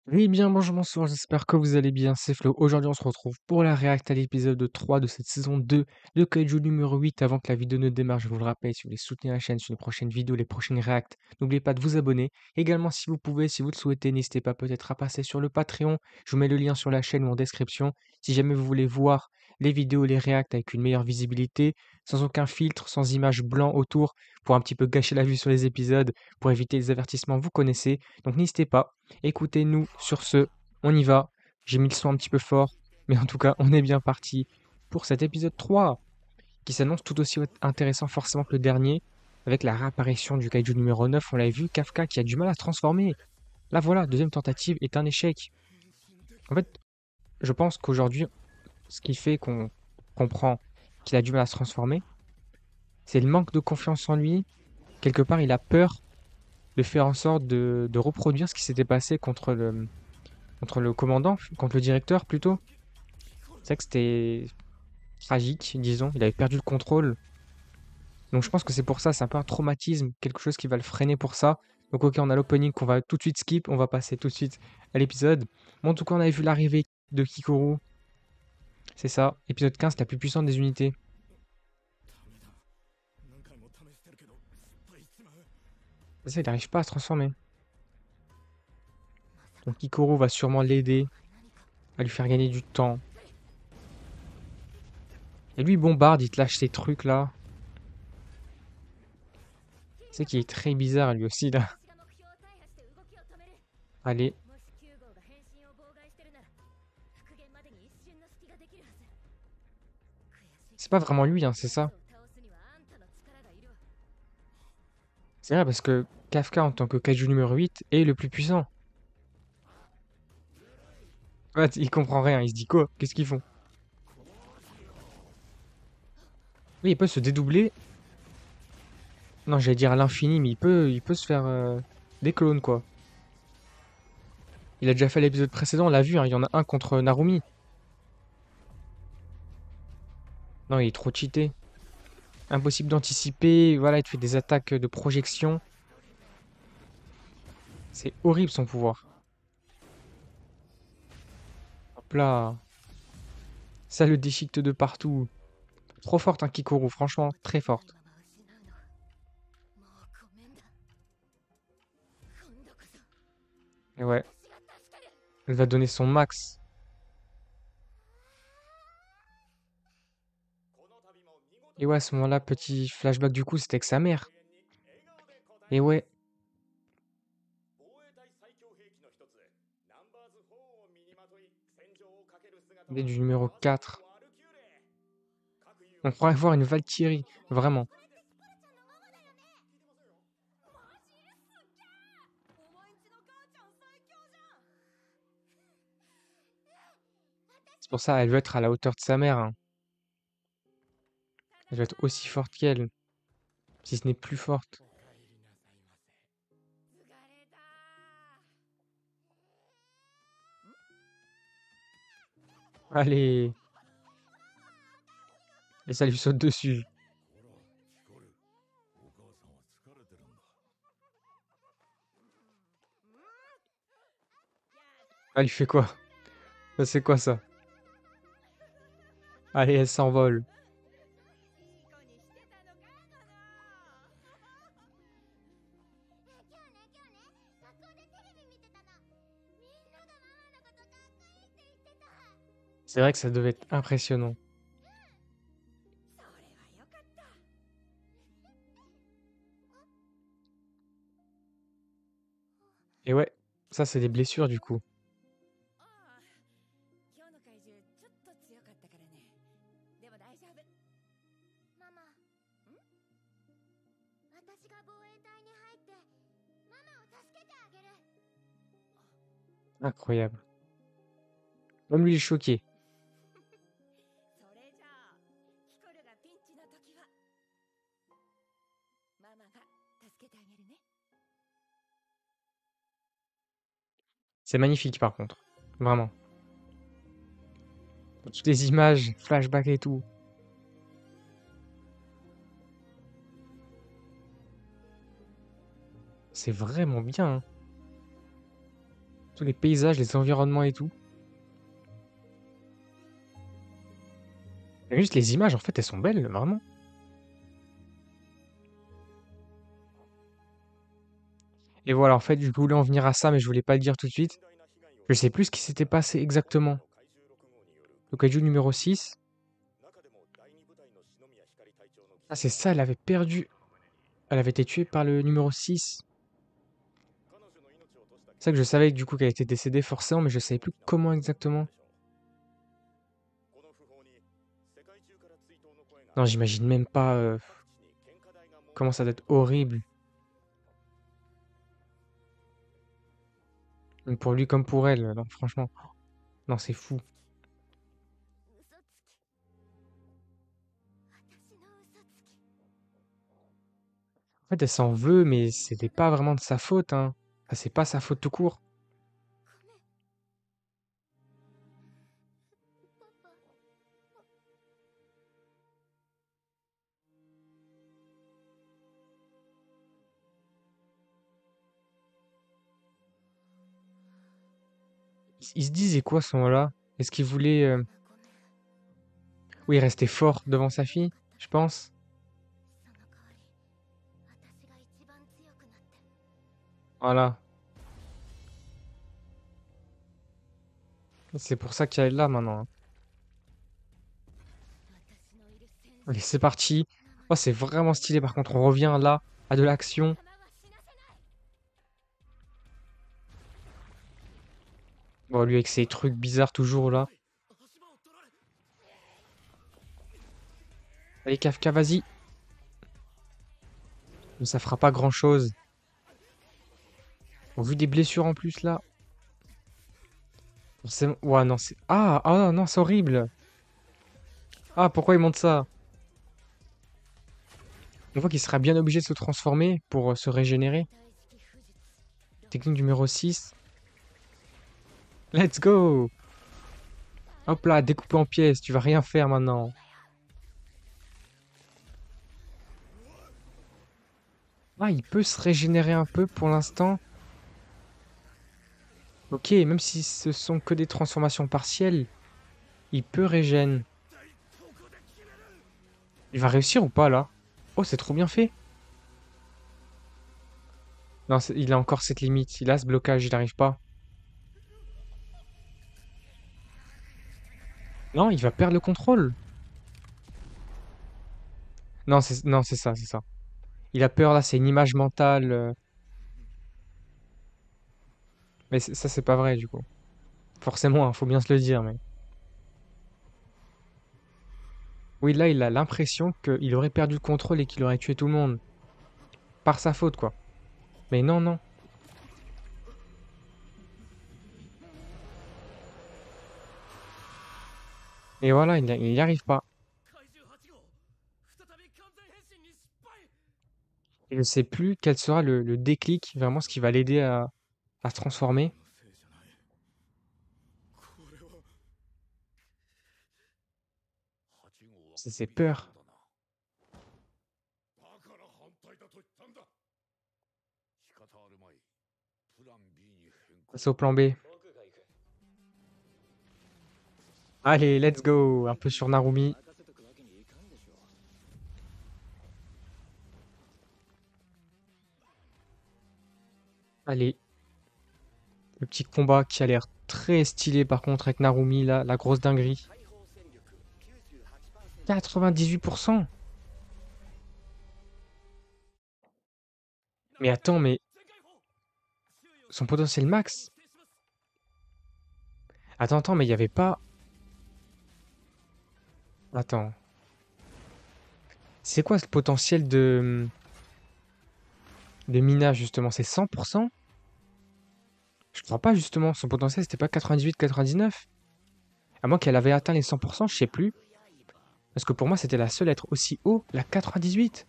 Oui, bien, bonjour, bonsoir, j'espère que vous allez bien, c'est Flo. Aujourd'hui, on se retrouve pour la réact à l'épisode 3 de cette saison 2 de Kaiju numéro 8. Avant que la vidéo ne démarre, je vous le rappelle, si vous voulez soutenir la chaîne sur les prochaines vidéos, les prochaines réacts, n'oubliez pas de vous abonner. Également, si vous pouvez, si vous le souhaitez, n'hésitez pas peut-être à passer sur le Patreon. Je vous mets le lien sur la chaîne ou en description. Si jamais vous voulez voir les vidéos, les réacts avec une meilleure visibilité, sans aucun filtre, sans image blanc autour, pour un petit peu gâcher la vue sur les épisodes, pour éviter les avertissements, vous connaissez. Donc n'hésitez pas. Écoutez-nous sur ce, on y va. J'ai mis le son un petit peu fort, mais en tout cas, on est bien parti pour cet épisode 3, qui s'annonce tout aussi intéressant forcément que le dernier, avec la réapparition du kaiju numéro 9. On l'avait vu, Kafka qui a du mal à se transformer. Là voilà, deuxième tentative est un échec. En fait, je pense qu'aujourd'hui, ce qui fait qu'on comprend qu'il a du mal à se transformer, c'est le manque de confiance en lui. Quelque part, il a peur de faire en sorte de reproduire ce qui s'était passé contre le commandant, contre le directeur plutôt. C'est vrai que c'était tragique, disons. Il avait perdu le contrôle. Donc je pense que c'est pour ça, c'est un peu un traumatisme, quelque chose qui va le freiner pour ça. Donc ok, on a l'opening qu'on va tout de suite skip, on va passer tout de suite à l'épisode. Bon, en tout cas, on avait vu l'arrivée de Kikoru. C'est ça, épisode 15, la plus puissante des unités. Ça, il n'arrive pas à se transformer. Donc Kikoru va sûrement l'aider à lui faire gagner du temps. Et lui, il bombarde, il te lâche ces trucs là. C'est qu'il est très bizarre lui aussi là. Allez, c'est pas vraiment lui, hein, c'est ça. C'est vrai parce que Kafka en tant que kaiju numéro 8 est le plus puissant. Ouais, il comprend rien, il se dit quoi? Qu'est-ce qu'ils font? Oui, il peut se dédoubler. Non, j'allais dire à l'infini, mais il peut se faire des clones, quoi. Il a déjà fait l'épisode précédent, on l'a vu, hein, il y en a un contre Narumi. Non, il est trop cheaté. Impossible d'anticiper, voilà, il te fait des attaques de projection. C'est horrible son pouvoir. Hop là. Ça le déchiquette de partout. Trop forte, hein, Kikoru, franchement, très forte. Et ouais, elle va donner son max. Et ouais, à ce moment-là, petit flashback du coup, c'était avec sa mère. Et ouais, il est du numéro 4. On pourrait voir une Valkyrie, vraiment. C'est pour ça, elle veut être à la hauteur de sa mère, hein. Elle veut être aussi forte qu'elle, si ce n'est plus forte. Allez, et ça lui saute dessus. Elle lui fait quoi? Ça, c'est quoi ça? Allez, elle s'envole. C'est vrai que ça devait être impressionnant. Et ouais, ça c'est des blessures du coup. Incroyable. Même lui il est choqué. C'est magnifique par contre. Vraiment. Toutes les images, flashbacks et tout. C'est vraiment bien, hein. Tous les paysages, les environnements et tout. Et juste les images, en fait, elles sont belles, vraiment. Et voilà, en fait, je voulais en venir à ça, mais je voulais pas le dire tout de suite. Je sais plus ce qui s'était passé exactement. Le kaiju numéro 6. Ah, c'est ça, elle avait perdu. Elle avait été tuée par le numéro 6. C'est ça que je savais du coup qu'elle était décédée forcément, mais je savais plus comment exactement. Non, j'imagine même pas comment ça doit être horrible. Donc pour lui comme pour elle, non, franchement. Non, c'est fou. En fait, elle s'en veut, mais c'était pas vraiment de sa faute, hein. Enfin, c'est pas sa faute tout court. Il se disait quoi à ce moment-là? Est-ce qu'il voulait... Oui, rester fort devant sa fille, je pense. Voilà. C'est pour ça qu'elle est là maintenant, hein. Allez, c'est parti. Oh, c'est vraiment stylé. Par contre, on revient là à de l'action. Bon, lui avec ses trucs bizarres toujours là. Allez, Kafka, vas-y. Mais ça fera pas grand-chose. Au vu des blessures en plus là. Forcément... Ouais, non, c'est... Ah, ah non, c'est horrible. Ah, pourquoi il monte ça? On voit qu'il sera bien obligé de se transformer pour se régénérer. Technique numéro 6. Let's go! Hop là, découpé en pièces, tu vas rien faire maintenant. Ah, il peut se régénérer un peu pour l'instant. Ok, même si ce sont que des transformations partielles, il peut régène. Il va réussir ou pas là? Oh, c'est trop bien fait. Non, il a encore cette limite. Il a ce blocage, il n'arrive pas. Non, il va perdre le contrôle. Non, c'est ça, c'est ça. Il a peur là, c'est une image mentale. Mais ça, c'est pas vrai du coup. Forcément, hein, faut bien se le dire, mais. Oui, là, il a l'impression qu'il aurait perdu le contrôle et qu'il aurait tué tout le monde. Par sa faute, quoi. Mais non, non. Et voilà, il n'y arrive pas. Et je sais plus quel sera le déclic, vraiment ce qui va l'aider à se transformer. C'est peur. C'est au plan B. Allez, let's go. Un peu sur Narumi. Allez, le petit combat qui a l'air très stylé par contre avec Narumi, là, la grosse dinguerie. 98%. Mais attends, mais son potentiel max. Attends, mais il n'y avait pas... Attends. C'est quoi ce potentiel de minage justement? C'est 100%? Je crois pas justement. Son potentiel c'était pas 98, 99? À moins qu'elle avait atteint les 100%, je sais plus. Parce que pour moi c'était la seule à être aussi haut, la 98.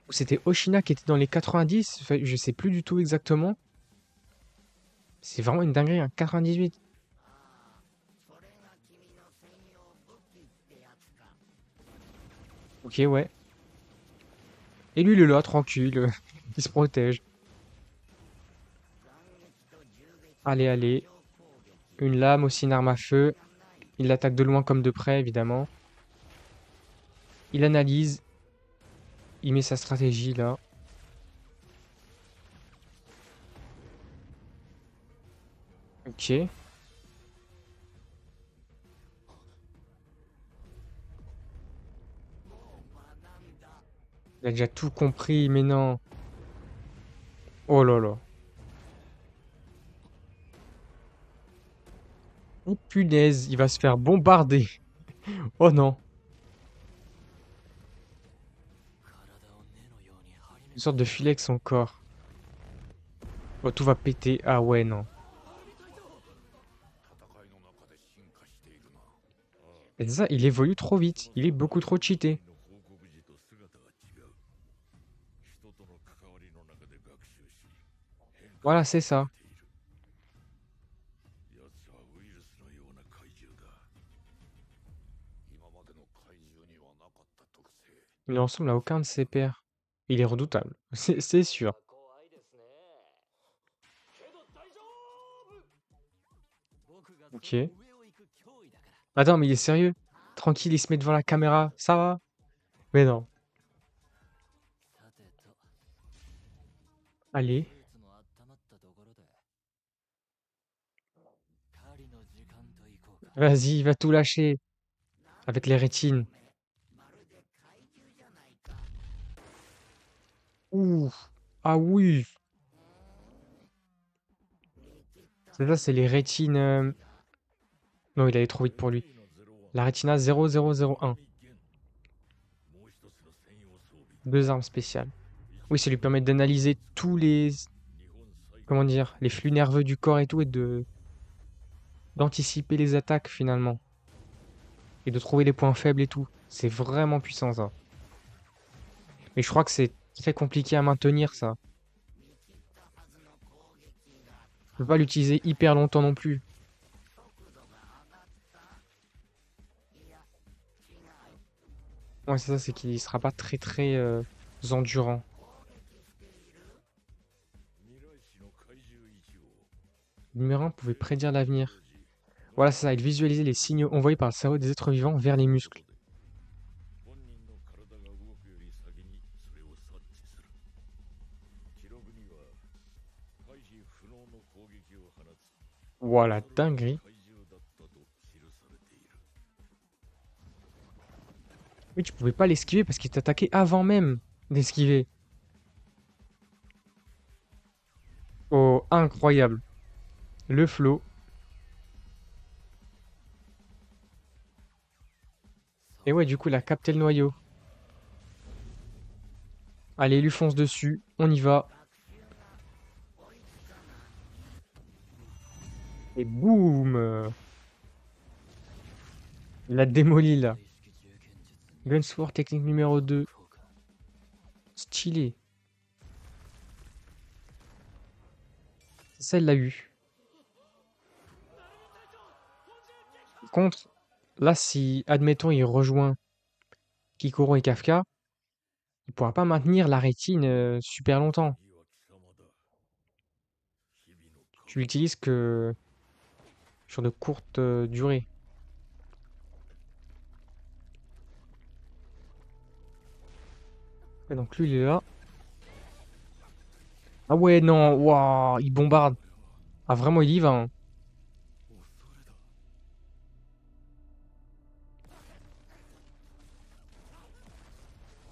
Ou c'était Oshina qui était dans les 90, enfin, je sais plus du tout exactement. C'est vraiment une dinguerie, hein, 98. Ok, ouais. Et lui, il est là, tranquille, il se protège. Allez, allez. Une lame aussi, une arme à feu. Il l'attaque de loin comme de près, évidemment. Il analyse. Il met sa stratégie là. Ok. Il a déjà tout compris, mais non. Oh là là. Oh punaise, il va se faire bombarder. Oh non. Une sorte de filet avec son corps. Oh, tout va péter. Ah ouais, non. Et c'est ça, il évolue trop vite. Il est beaucoup trop cheaté. Voilà, c'est ça. Il ne ressemble à aucun de ses pairs. Il est redoutable. C'est sûr. Ok. Attends, mais il est sérieux? Tranquille, il se met devant la caméra. Ça va? Mais non. Allez. Vas-y, il va tout lâcher. Avec les rétines. Ouh. Ah oui. C'est ça, c'est les rétines. Non, il allait trop vite pour lui. La rétina 0001. Deux armes spéciales. Oui, ça lui permet d'analyser tous les, comment dire, les flux nerveux du corps et tout, et de d'anticiper les attaques finalement. Et de trouver les points faibles et tout. C'est vraiment puissant ça. Mais je crois que c'est très compliqué à maintenir ça. Je peux pas l'utiliser hyper longtemps non plus. Ouais, c'est ça, c'est qu'il sera pas très très endurant. Le numéro 1 pouvait prédire l'avenir. Voilà, c'est ça, il visualisait les signaux envoyés par le cerveau des êtres vivants vers les muscles. Voilà, dinguerie. Oui, tu pouvais pas l'esquiver parce qu'il t'attaquait avant même d'esquiver. Oh, incroyable. Le flow. Et ouais, du coup, il a capté le noyau. Allez, il lui fonce dessus. On y va. Et boum! Il l'a démoli là. Gunsword technique numéro 2. Stylé. Ça, il l'a eu. Par contre, là, si, admettons, il rejoint Kikoro et Kafka, il pourra pas maintenir la rétine super longtemps. Tu l'utilises que sur de courtes durées. Et donc lui, il est là. Ah ouais, non, waouh, il bombarde. Ah vraiment, il y va, hein.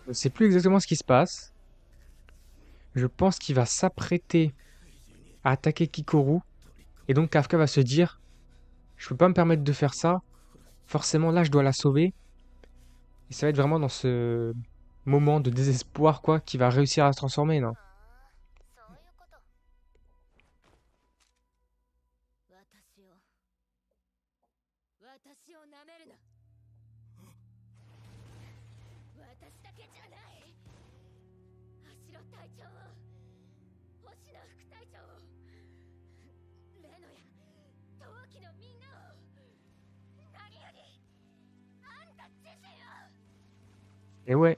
Je ne sais plus exactement ce qui se passe. Je pense qu'il va s'apprêter à attaquer Kikoru. Et donc Kafka va se dire, je peux pas me permettre de faire ça. Forcément, là, je dois la sauver. Et ça va être vraiment dans ce moment de désespoir, quoi, qu'il va réussir à se transformer, non? Et ouais,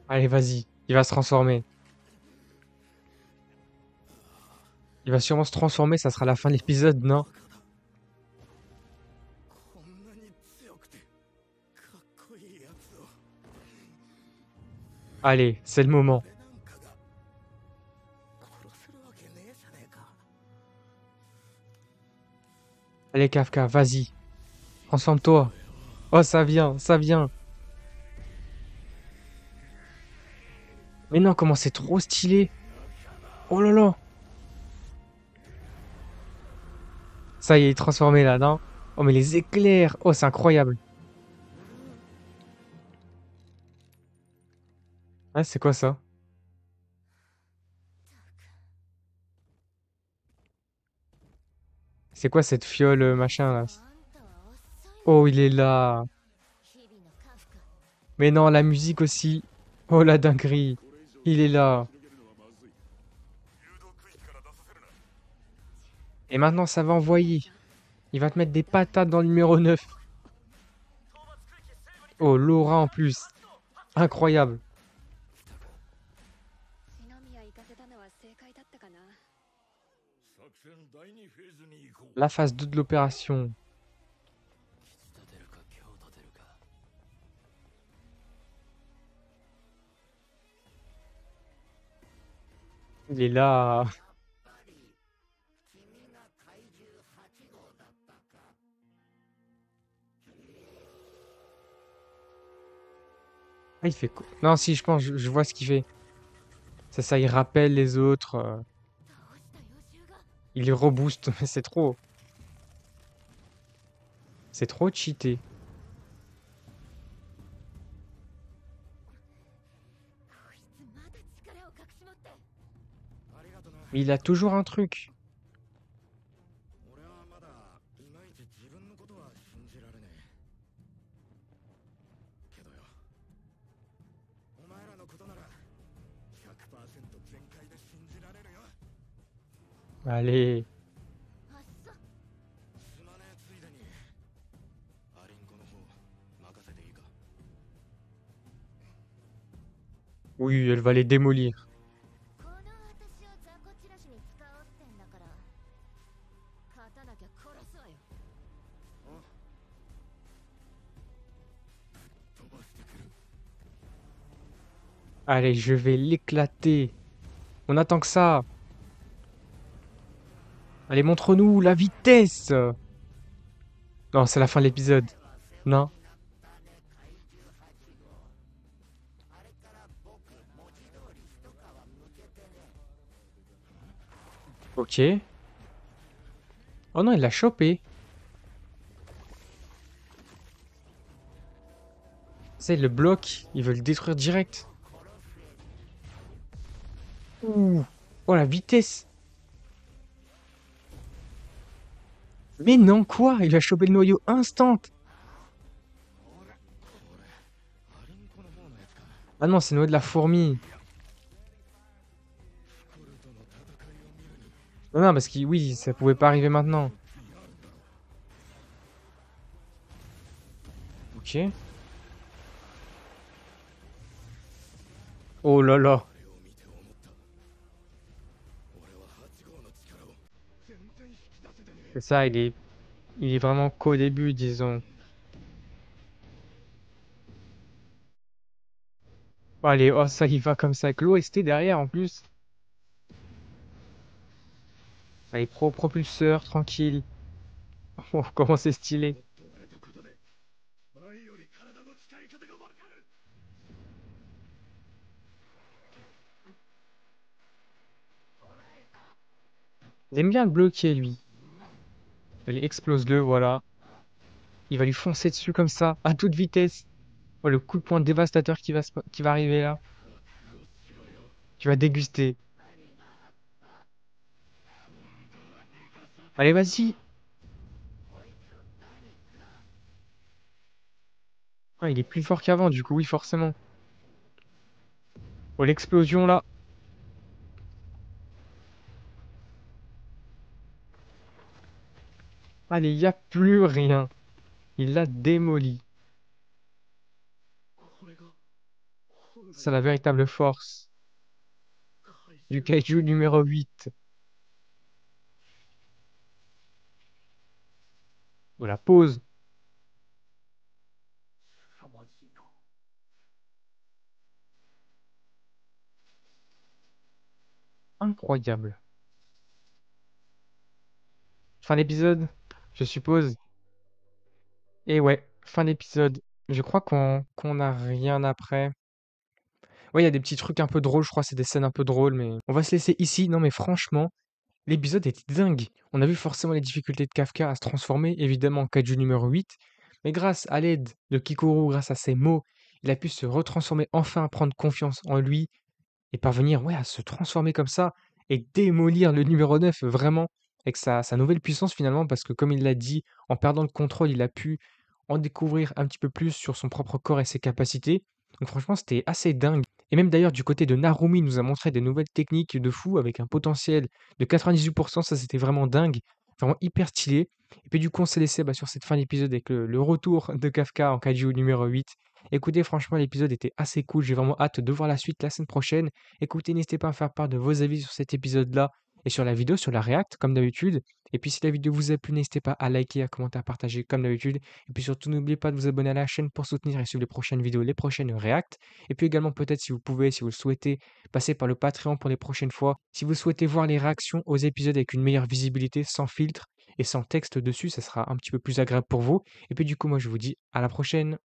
Allez, vas-y. Il va se transformer. Il va sûrement se transformer, ça sera la fin de l'épisode, non? Allez, c'est le moment. Allez, Kafka, vas-y. Transforme-toi. Oh, ça vient, ça vient. Mais non, comment c'est trop stylé. Oh là là. Ça y est, il est transformé là, non? Oh, mais les éclairs. Oh, c'est incroyable. Ah, c'est quoi ça? C'est quoi cette fiole machin là? Oh, il est là. Mais non, la musique aussi. Oh, la dinguerie. Il est là. Et maintenant, ça va envoyer. Il va te mettre des patates dans le numéro 9. Oh, Laura en plus. Incroyable. La phase 2 de l'opération. Il est là. Ah, il fait quoi? Non, si, je pense, je vois ce qu'il fait. C'est ça, il rappelle les autres. Il les rebooste. Mais c'est trop. C'est trop cheaté. Mais il a toujours un truc. Allez. Oui, elle va les démolir. Allez, je vais l'éclater. On attend que ça. Allez, montre-nous la vitesse. Non, c'est la fin de l'épisode. Non? Ok. Oh non, il l'a chopé. Ça, il le bloque. Il veut le détruire direct. Ouh. Oh, la vitesse. Mais non, quoi? Il a chopé le noyau instant. Ah non, c'est le noyau de la fourmi. Non, non, parce que oui, ça pouvait pas arriver maintenant. Ok. Oh là là. C'est ça, il est vraiment qu'au début, disons. Oh, allez, oh, ça, il va comme ça avec l'OST derrière en plus. Allez, propulseur, tranquille. Oh, comment c'est stylé. Il aime bien le bloquer, lui. Allez, explose-le, voilà. Il va lui foncer dessus comme ça, à toute vitesse. Oh, le coup de poing dévastateur qui va arriver là. Tu vas déguster. Allez, vas-y. Ah, il est plus fort qu'avant, du coup, oui, forcément. Oh, l'explosion là. Allez, il n'y a plus rien. Il l'a démoli. C'est la véritable force du kaiju numéro 8. De la pause. Incroyable. Fin d'épisode, je suppose. Et ouais, fin d'épisode. Je crois qu'on a rien après. Ouais, il y a des petits trucs un peu drôles, je crois, c'est des scènes un peu drôles, mais on va se laisser ici. Non, mais franchement, l'épisode était dingue. On a vu forcément les difficultés de Kafka à se transformer, évidemment en kaiju numéro 8, mais grâce à l'aide de Kikoru, grâce à ses mots, il a pu se retransformer, enfin prendre confiance en lui et parvenir, ouais, à se transformer comme ça et démolir le numéro 9 vraiment avec sa nouvelle puissance finalement, parce que comme il l'a dit, en perdant le contrôle, il a pu en découvrir un petit peu plus sur son propre corps et ses capacités. Donc franchement, c'était assez dingue. Et même d'ailleurs, du côté de Narumi, il nous a montré des nouvelles techniques de fou avec un potentiel de 98%. Ça, c'était vraiment dingue, vraiment hyper stylé. Et puis du coup, on s'est laissé sur cette fin d'épisode avec le retour de Kafka en Kaiju numéro 8. Écoutez, franchement, l'épisode était assez cool. J'ai vraiment hâte de voir la suite la semaine prochaine. Écoutez, n'hésitez pas à me faire part de vos avis sur cet épisode-là et sur la vidéo, sur la React, comme d'habitude. Et puis si la vidéo vous a plu, n'hésitez pas à liker, à commenter, à partager, comme d'habitude. Et puis surtout, n'oubliez pas de vous abonner à la chaîne pour soutenir et suivre les prochaines vidéos, les prochaines React. Et puis également, peut-être si vous pouvez, si vous le souhaitez, passer par le Patreon pour les prochaines fois. Si vous souhaitez voir les réactions aux épisodes avec une meilleure visibilité, sans filtre et sans texte dessus, ça sera un petit peu plus agréable pour vous. Et puis du coup, moi je vous dis à la prochaine.